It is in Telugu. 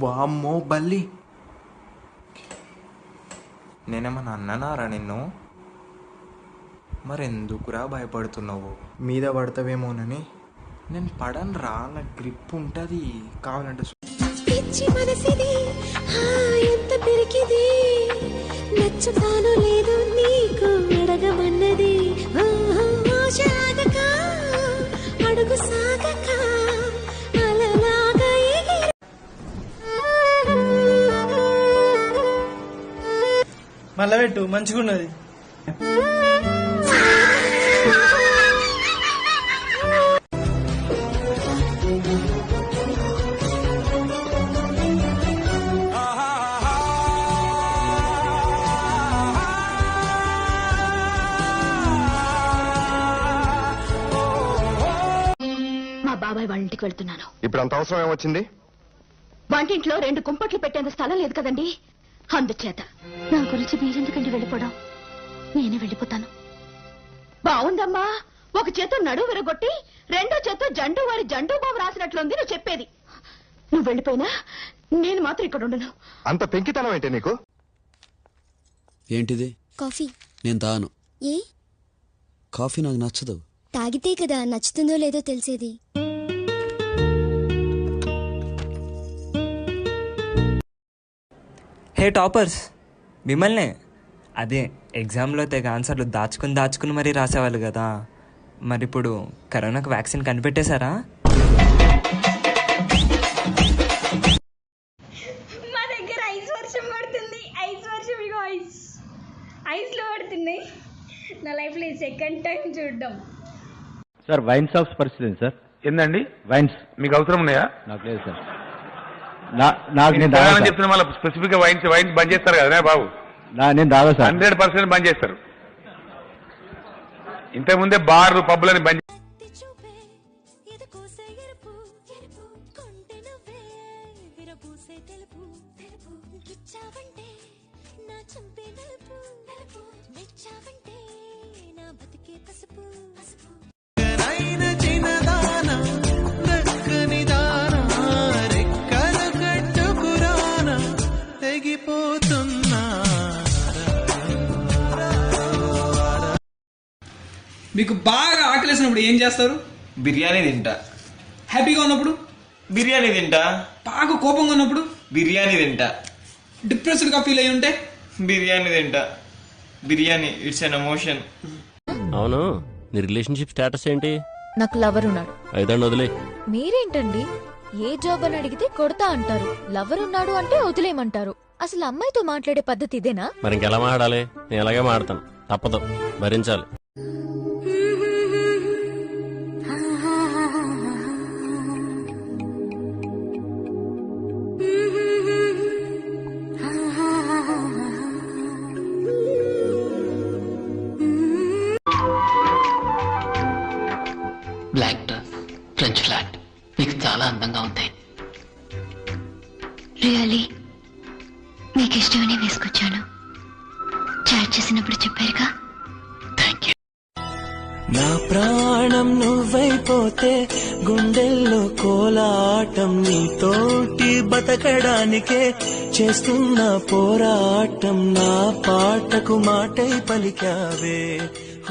వామ్మో బల్లి, నేనేమన్నా అన్ననారా నిన్ను? మరెందుకురా భయపడుతున్నావు? మీద పడతావేమోనని. నేను పడను రా, నా గ్రిప్ ఉంటుంది. కావాలంటే పిచ్చి మనసిది ఎంత పిరికిది, నచ్చుతాను లేదు నీకు అడగమన్నది. ఆశ అడుగు సాగక అలలాగా మళ్ళా పెట్టు, మంచిగున్నది. మా బాబాయ్ వాళ్ళ ఇంటికి వెళ్తున్నాను. ఇప్పుడు అంత అవసరం ఏమొచ్చింది? వంటింట్లో 2 కుంపట్లు పెట్టేంత స్థలం లేదు కదండి. అందుచేత నా గురించి మీరెందుకండి వెళ్ళిపోవడం? నేనే వెళ్ళిపోతాను. బావుందమ్మా, ఒక చేతో నడువు విరగొట్టి రెండో చేతో జండు వారి జండు బాబు రాసినట్లుంది నువ్వు చెప్పేది. నువ్వు వెళ్ళిపోయినా నేను మాత్రం ఇక్కడ ఉండను. అంత పెంకితనం ఏంటి నీకు? ఏంటిది? కాఫీ. నేను తాను. ఏ? కాఫీ నాకు నచ్చదు. తాగితే కదా నచ్చుతుందో లేదో తెలిసేది. హే టాపర్స్, మిమ్మల్నే. అదే ఎగ్జామ్లో తెగ ఆన్సర్లు దాచుకుని మరీ రాసేవాళ్ళు కదా. మరి ఇప్పుడు కరోనాకు వ్యాక్సిన్ కనిపెట్టేశారా? మా దగ్గర ఐస్ వర్షం పడుతుంది. ఐస్ వర్షం, ఇగో ఐస్లో పడుతుంది. నా లైఫ్లో సెకండ్ టైం చూడడం. సార్ వైన్ షాప్స్ పరిస్థితి సార్. ఏందండి వైన్స్ మీకు అవసరం ఉన్నాయా? నాకు లేదు సార్. నేను చెప్తున్నా, మళ్ళీ స్పెసిఫిక్ గా వైన్స్ బంద్ చేస్తారు కదా బాబు. నేను దాదా సార్ 100% బంద్ చేస్తారు. ఇంతకుముందే బార్లు పబ్బులని బంద్. మీకు బాగా ఆకలేసినప్పుడు ఏం చేస్తారు? బిర్యానీ తింటా. హ్యాపీగా ఉన్నప్పుడు బిర్యానీ తింటా. బాగా కోపంగా ఉన్నప్పుడు బిర్యానీ తింటా. డిప్రెస్డ్గా ఫీల్ అయ్యి ఉంటే బిర్యానీ తింటా. Biryani it's an emotion. అవును, నీ రిలేషన్షిప్ స్టేటస్ ఏంటి? నాకు లవర్ ఉన్నాడు. ఐదండి వదిలే. మీరేంటండి ఏ జాబ్ అని అడిగితే కొడతా అంటారు, లవర్ ఉన్నాడు అంటే వదిలేయమంటారు. అసలు అమ్మాయితో మాట్లాడే పద్ధతి ఇదేనా? మరి ఇంకెలా మాట్లాడాలి? నేను ఎలాగే మాడతాను, తప్పదు, భరించాలి. బ్లాక్ డ్రెస్, ఫ్రెంచ్ ఫ్లాట్ మీకు చాలా అందంగా ఉంది. రియలీ మీకు ఇష్టమని వేసుకొచ్చాను. చాట్ చేసినప్పుడు చెప్పారుగా. Thank you. నా ప్రాణం నువ్వైపోతే గుండెల్లో కోలాటం, నీతోటి బతకడానికే చేస్తున్న పోరాటం, నా పాటకు మాటై పలికావే.